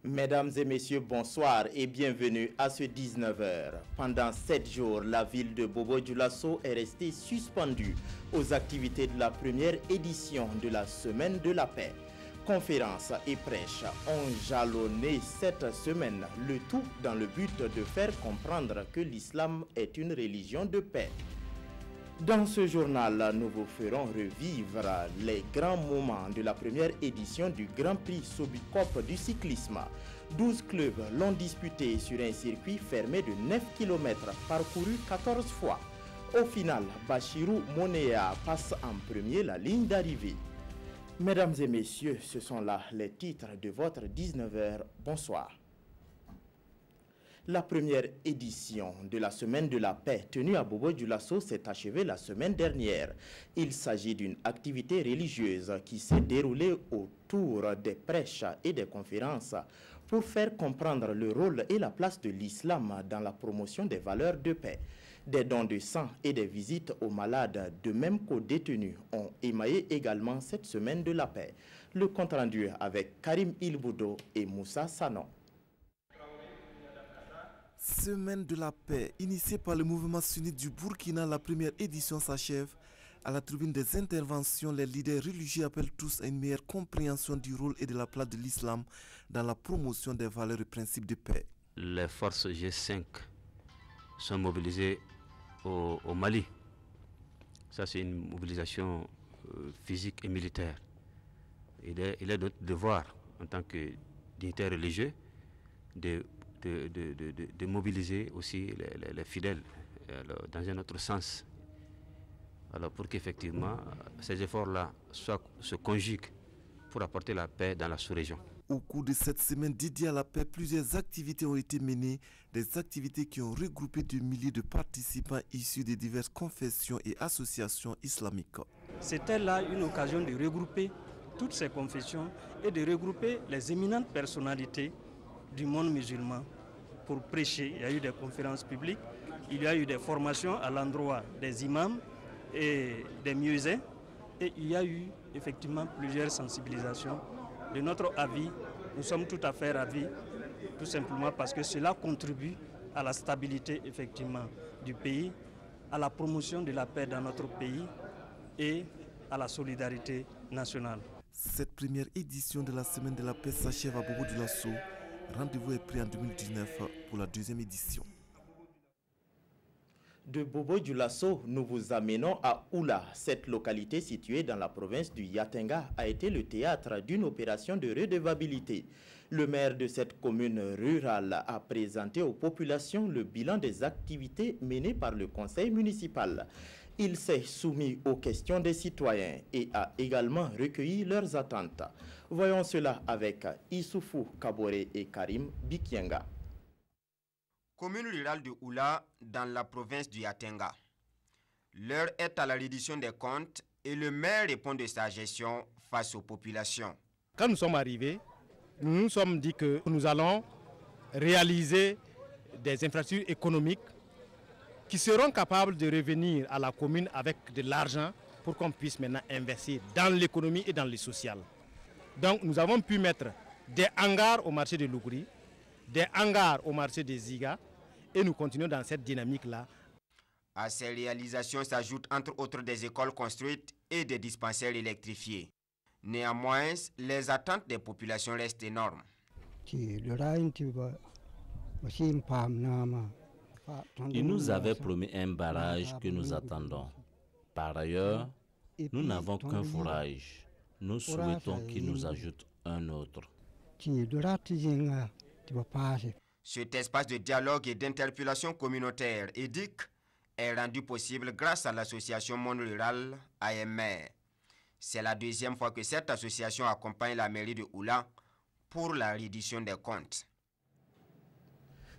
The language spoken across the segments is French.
Mesdames et messieurs, bonsoir et bienvenue à ce 19h. Pendant 7 jours, la ville de Bobo-Dioulasso est restée suspendue aux activités de la première édition de la Semaine de la Paix. Conférences et prêches ont jalonné cette semaine, le tout dans le but de faire comprendre que l'islam est une religion de paix. Dans ce journal, nous vous ferons revivre les grands moments de la première édition du Grand Prix Sobicop du cyclisme. 12 clubs l'ont disputé sur un circuit fermé de 9 km parcouru 14 fois. Au final, Bachirou Monea passe en premier la ligne d'arrivée. Mesdames et messieurs, ce sont là les titres de votre 19h. Bonsoir. La première édition de la Semaine de la Paix tenue à Bobo-Dioulasso s'est achevée la semaine dernière. Il s'agit d'une activité religieuse qui s'est déroulée autour des prêches et des conférences pour faire comprendre le rôle et la place de l'islam dans la promotion des valeurs de paix. Des dons de sang et des visites aux malades, de même qu'aux détenus, ont émaillé également cette Semaine de la Paix. Le compte-rendu avec Karim Ilboudo et Moussa Sanon. Semaine de la paix, initiée par le mouvement sunnite du Burkina, la première édition s'achève. À la tribune des interventions, les leaders religieux appellent tous à une meilleure compréhension du rôle et de la place de l'islam dans la promotion des valeurs et principes de paix. Les forces G5 sont mobilisées au Mali. Ça, c'est une mobilisation physique et militaire. Il est de notre devoir, en tant que dignitaires religieux, de mobiliser aussi les fidèles dans un autre sens. Alors pour qu'effectivement ces efforts-là se conjuguent pour apporter la paix dans la sous-région. Au cours de cette semaine dédiée à la paix, plusieurs activités ont été menées, des activités qui ont regroupé des milliers de participants issus de diverses confessions et associations islamiques. C'était là une occasion de regrouper toutes ces confessions et de regrouper les éminentes personnalités du monde musulman pour prêcher. Il y a eu des conférences publiques, il y a eu des formations à l'endroit des imams et des muezzins, et il y a eu effectivement plusieurs sensibilisations. De notre avis, nous sommes tout à fait ravis, tout simplement parce que cela contribue à la stabilité effectivement du pays, à la promotion de la paix dans notre pays et à la solidarité nationale. Cette première édition de la Semaine de la Paix s'achève à Bobo-Dioulasso. Rendez-vous est pris en 2019 pour la deuxième édition. De Bobo-Dioulasso, nous vous amenons à Oula. Cette localité située dans la province du Yatenga a été le théâtre d'une opération de redevabilité. Le maire de cette commune rurale a présenté aux populations le bilan des activités menées par le conseil municipal. Il s'est soumis aux questions des citoyens et a également recueilli leurs attentes. Voyons cela avec Issoufou Kabore et Karim Bikienga. Commune rurale de Oula, dans la province du Yatenga. L'heure est à la reddition des comptes et le maire répond de sa gestion face aux populations. Quand nous sommes arrivés, nous nous sommes dit que nous allons réaliser des infrastructures économiques qui seront capables de revenir à la commune avec de l'argent pour qu'on puisse maintenant investir dans l'économie et dans le social. Donc nous avons pu mettre des hangars au marché de Lougouri, des hangars au marché de Ziga, et nous continuons dans cette dynamique-là. À ces réalisations s'ajoutent entre autres des écoles construites et des dispensaires électrifiés. Néanmoins, les attentes des populations restent énormes. Il nous avait promis un barrage que nous attendons. Par ailleurs, nous n'avons qu'un fourrage. Nous souhaitons qu'il nous ajoute un autre. Cet espace de dialogue et d'interpellation communautaire, EDIC, est rendu possible grâce à l'association Monde Rural AMR. C'est la deuxième fois que cette association accompagne la mairie de Oula pour la reddition des comptes.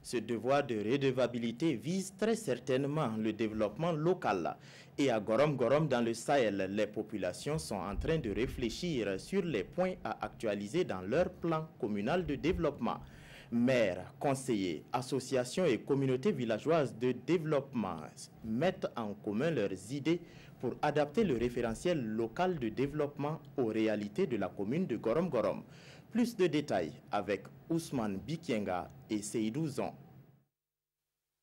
Ce devoir de redevabilité vise très certainement le développement local. Et à Gorom Gorom dans le Sahel, les populations sont en train de réfléchir sur les points à actualiser dans leur plan communal de développement. Maires, conseillers, associations et communautés villageoises de développement mettent en commun leurs idées pour adapter le référentiel local de développement aux réalités de la commune de Gorom Gorom. Plus de détails avec Ousmane Bikienga et Seydou Zon.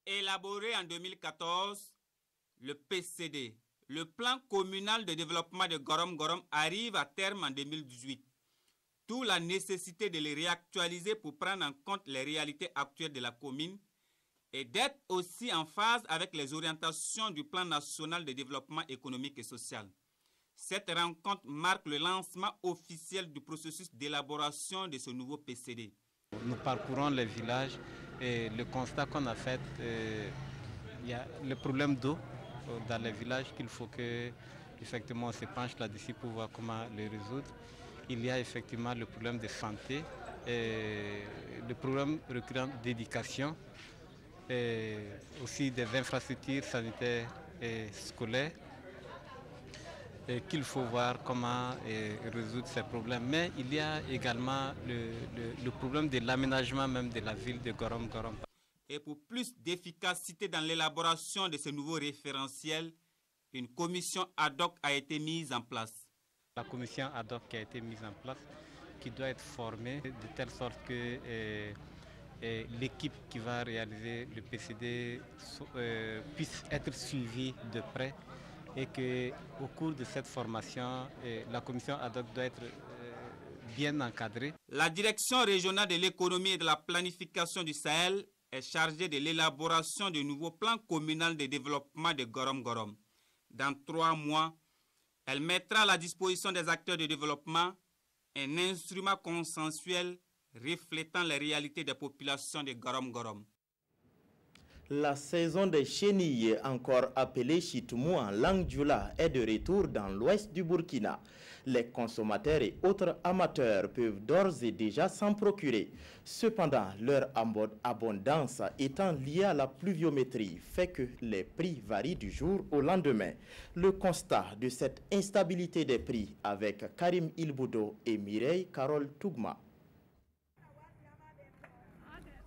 Élaboré en 2014, le PCD, le plan communal de développement de Gorom Gorom, arrive à terme en 2018. D'où la nécessité de les réactualiser pour prendre en compte les réalités actuelles de la commune et d'être aussi en phase avec les orientations du plan national de développement économique et social. Cette rencontre marque le lancement officiel du processus d'élaboration de ce nouveau PCD. Nous parcourons les villages et le constat qu'on a fait, il y a le problème d'eau dans les villages qu'il faut que effectivement on se penche là-dessus pour voir comment les résoudre. Il y a effectivement le problème de santé, et le problème récurrent d'éducation, et aussi des infrastructures sanitaires et scolaires, et qu'il faut voir comment résoudre ces problèmes. Mais il y a également le problème de l'aménagement même de la ville de Gorom Gorom. Et pour plus d'efficacité dans l'élaboration de ce nouveau référentiel, une commission ad hoc a été mise en place. La commission ad hoc qui a été mise en place, qui doit être formée de telle sorte que l'équipe qui va réaliser le PCD puisse être suivie de près et qu'au cours de cette formation, la commission ad hoc doit être bien encadrée. La direction régionale de l'économie et de la planification du Sahel est chargée de l'élaboration du nouveau plan communal de développement de Gorom Gorom. Dans 3 mois, elle mettra à la disposition des acteurs de développement un instrument consensuel reflétant les réalités des populations de Gorom Gorom. La saison des chenilles, encore appelée chitoumou en langue djoula, est de retour dans l'ouest du Burkina. Les consommateurs et autres amateurs peuvent d'ores et déjà s'en procurer. Cependant, leur abondance étant liée à la pluviométrie fait que les prix varient du jour au lendemain. Le constat de cette instabilité des prix avec Karim Ilboudo et Mireille Carole Tougma.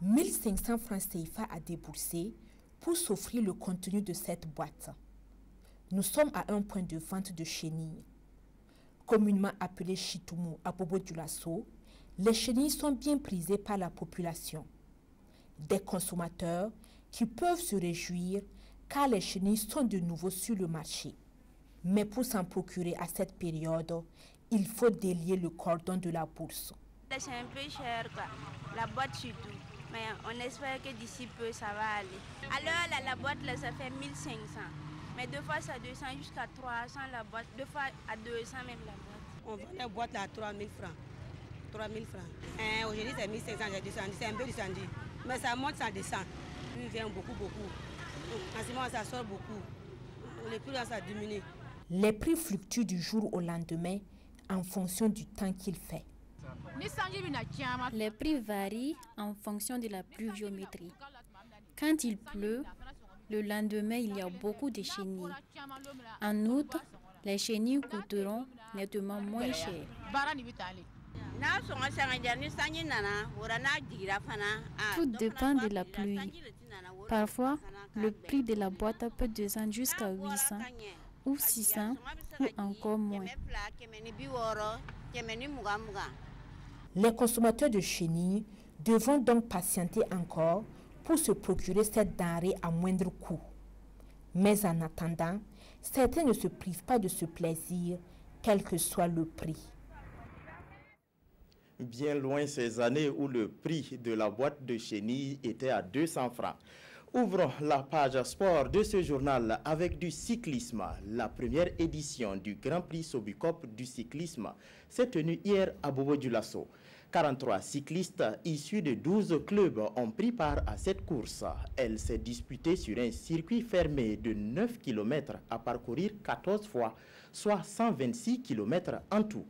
1500 francs CFA à débourser pour s'offrir le contenu de cette boîte. Nous sommes à un point de vente de chenilles. Communément appelé chitoumou à Bobo-Dioulasso, les chenilles sont bien prisées par la population. Des consommateurs qui peuvent se réjouir car les chenilles sont de nouveau sur le marché. Mais pour s'en procurer à cette période, il faut délier le cordon de la bourse. C'est un peu cher, quoi. La boîte surtout. Mais on espère que d'ici peu, ça va aller. Alors, la boîte, là, ça fait 1500. Mais 2 fois, ça descend jusqu'à 300 la boîte. 2 fois à 200 même la boîte. On vend la boîte à 3000 francs. 3000 francs. Aujourd'hui, c'est 1500, j'ai descendu. C'est un peu descendu. Mais ça monte, ça descend. Il vient beaucoup. En ce moment, ça sort beaucoup. Les prix, là, ça diminue. Les prix fluctuent du jour au lendemain en fonction du temps qu'il fait. Les prix varient en fonction de la pluviométrie. Quand il pleut, le lendemain, il y a beaucoup de chenilles. En outre, les chenilles coûteront nettement moins cher. Tout dépend de la pluie. Parfois, le prix de la boîte peut descendre jusqu'à 800 ou 600 ou encore moins. Les consommateurs de chenilles devront donc patienter encore pour se procurer cette denrée à moindre coût. Mais en attendant, certains ne se privent pas de ce plaisir, quel que soit le prix. Bien loin ces années où le prix de la boîte de chenilles était à 200 francs. Ouvrons la page sport de ce journal avec du cyclisme. La première édition du Grand Prix Sobicop du cyclisme s'est tenue hier à Bobo-Dioulasso. 43 cyclistes issus de 12 clubs ont pris part à cette course. Elle s'est disputée sur un circuit fermé de 9 km à parcourir 14 fois, soit 126 km en tout.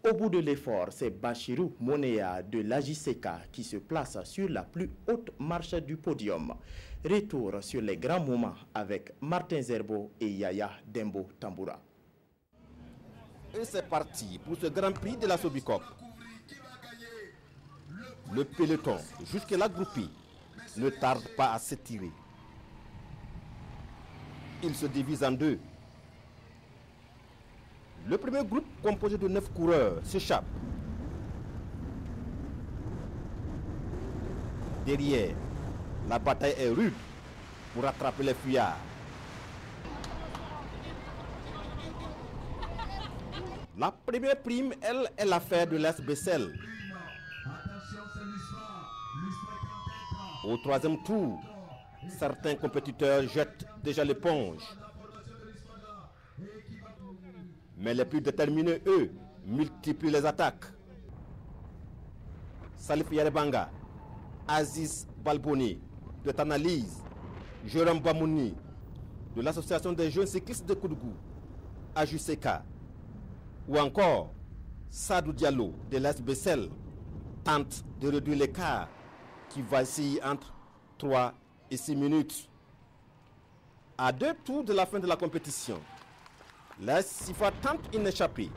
Au bout de l'effort, c'est Bachirou Monea de l'Ajiseka qui se place sur la plus haute marche du podium. Retour sur les grands moments avec Martin Zerbo et Yaya Dembo Tamboura. Et c'est parti pour ce Grand Prix de la Sobicop. Le peloton, jusque-là groupé, ne tarde pas à s'étirer. Il se divise en deux. Le premier groupe, composé de 9 coureurs, s'échappe. Derrière, la bataille est rude pour rattraper les fuyards. La première prime, elle, est l'affaire de l'Est Bessel. Au troisième tour, certains compétiteurs jettent déjà l'éponge. Mais les plus déterminés, eux, multiplient les attaques. Salif Yarebanga, Aziz Balboni, de Tanalyse, Jérôme Bamouni, de l'association des jeunes cyclistes de Koudougou, Ajuseka, ou encore Sadou Diallo de l'Est Bessel, tente de réduire l'écart qui vacille entre 3 et 6 minutes. À 2 tours de la fin de la compétition, l'Est Sifa tente une échappée,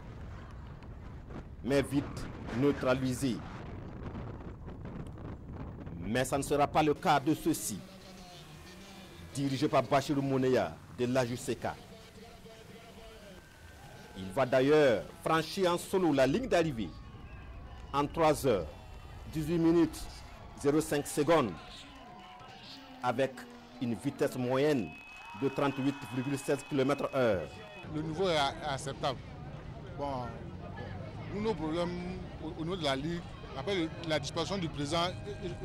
mais vite neutralisée. Mais ça ne sera pas le cas de ceux-ci, dirigé par Bachirou Mouneya de l'Ajuseka. Il va d'ailleurs franchir en solo la ligne d'arrivée en 3 heures, 18 minutes, 05 avec une vitesse moyenne de 38,16 km/h. Le niveau est acceptable. Bon, nous, nos problèmes au niveau de la Ligue, après la disparition du président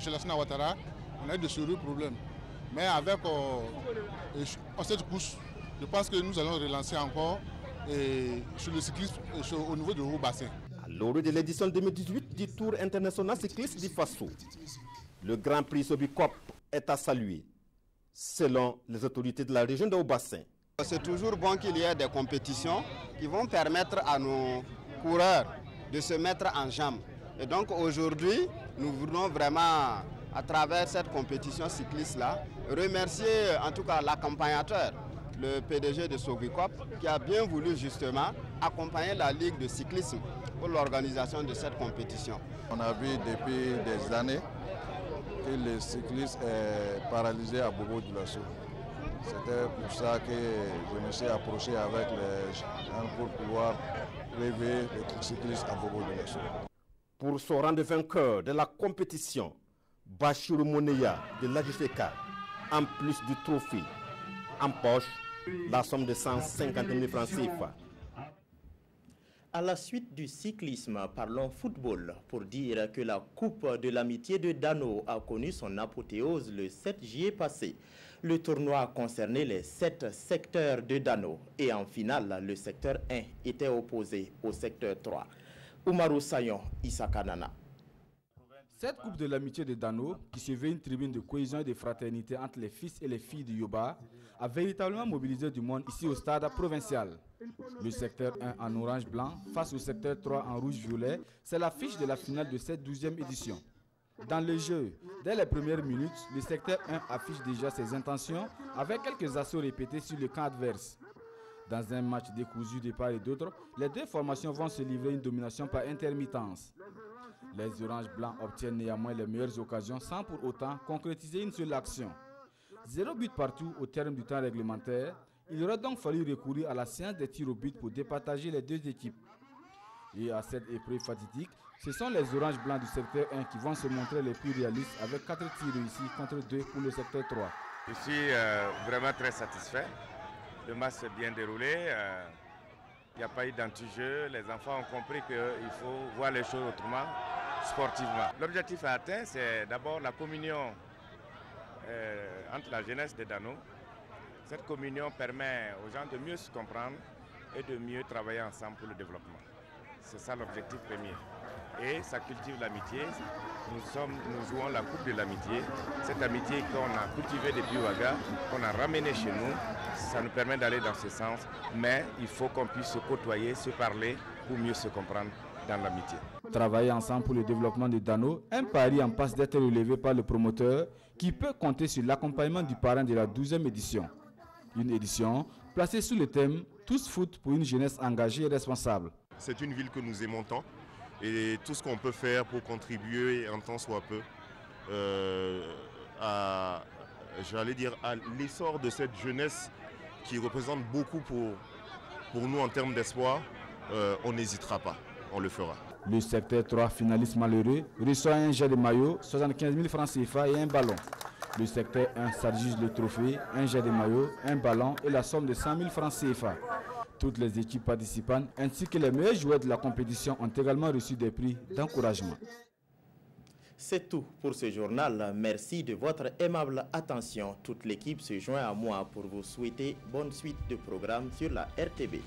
Lassana Ouattara, on a eu de sérieux problèmes. Mais avec cette course, je pense que nous allons relancer encore sur le cyclisme au niveau de haut bassin. À l'orée de l'édition 2018 du Tour international cycliste du Faso, le Grand Prix Sobicop est à saluer, selon les autorités de la région de Haut-Bassin. C'est toujours bon qu'il y ait des compétitions qui vont permettre à nos coureurs de se mettre en jambe. Et donc aujourd'hui, nous voulons vraiment, à travers cette compétition cycliste-là, remercier en tout cas l'accompagnateur, le PDG de Sobicop, qui a bien voulu justement accompagner la Ligue de cyclisme pour l'organisation de cette compétition. On a vu depuis des années que le cyclisme est paralysé à Bobo-Dioulasso. C'était pour ça que je me suis approché avec les gens pour pouvoir réveiller le cyclisme à Bobo-Dioulasso. Pour se rendre vainqueur de la compétition, Bachirou Mouneya de l'Ajuseka, en plus du trophée, en poche, la somme de 150 000 francs CFA. À la suite du cyclisme, parlons football pour dire que la Coupe de l'amitié de Dano a connu son apothéose le 7 juillet passé. Le tournoi a concerné les 7 secteurs de Dano et en finale, le secteur 1 était opposé au secteur 3. Oumarou Sayon, Issa Kanana. Cette Coupe de l'amitié de Dano, qui se veut une tribune de cohésion et de fraternité entre les fils et les filles du Yoba, a véritablement mobilisé du monde ici au stade provincial. Le secteur 1 en orange-blanc face au secteur 3 en rouge-violet, c'est l'affiche de la finale de cette 12e édition. Dans le jeu, dès les premières minutes, le secteur 1 affiche déjà ses intentions avec quelques assauts répétés sur le camp adverse. Dans un match décousu de part et d'autre, les deux formations vont se livrer une domination par intermittence. Les oranges-blancs obtiennent néanmoins les meilleures occasions sans pour autant concrétiser une seule action. 0 but partout au terme du temps réglementaire, il aurait donc fallu recourir à la séance des tirs au but pour départager les deux équipes. Et à cette épreuve fatidique, ce sont les oranges-blancs du secteur 1 qui vont se montrer les plus réalistes avec 4 tirs réussis contre 2 pour le secteur 3. Je suis vraiment très satisfait. Le match s'est bien déroulé. Il n'y a pas eu d'anti-jeu. Les enfants ont compris qu'il faut voir les choses autrement, sportivement. L'objectif à atteindre, c'est d'abord la communion entre la jeunesse de Dano. Cette communion permet aux gens de mieux se comprendre et de mieux travailler ensemble pour le développement. C'est ça l'objectif premier. Et ça cultive l'amitié. Nous jouons la coupe de l'amitié. Cette amitié qu'on a cultivée depuis Ouaga, qu'on a ramenée chez nous, ça nous permet d'aller dans ce sens. Mais il faut qu'on puisse se côtoyer, se parler pour mieux se comprendre dans l'amitié. Travailler ensemble pour le développement de Dano, un pari en passe d'être relevé par le promoteur qui peut compter sur l'accompagnement du parrain de la 12e édition. Une édition placée sous le thème « Tous foot pour une jeunesse engagée et responsable ». C'est une ville que nous aimons tant et tout ce qu'on peut faire pour contribuer en tant soit peu à l'essor de cette jeunesse qui représente beaucoup pour nous en termes d'espoir, on n'hésitera pas. on le fera. Le secteur 3, finaliste malheureux, reçoit un jet de maillot, 75 000 francs CFA et un ballon. Le secteur 1 s'adjuge le trophée, un jet de maillot, un ballon et la somme de 100 000 francs CFA. Toutes les équipes participantes ainsi que les meilleurs joueurs de la compétition ont également reçu des prix d'encouragement. C'est tout pour ce journal. Merci de votre aimable attention. Toute l'équipe se joint à moi pour vous souhaiter bonne suite de programme sur la RTV.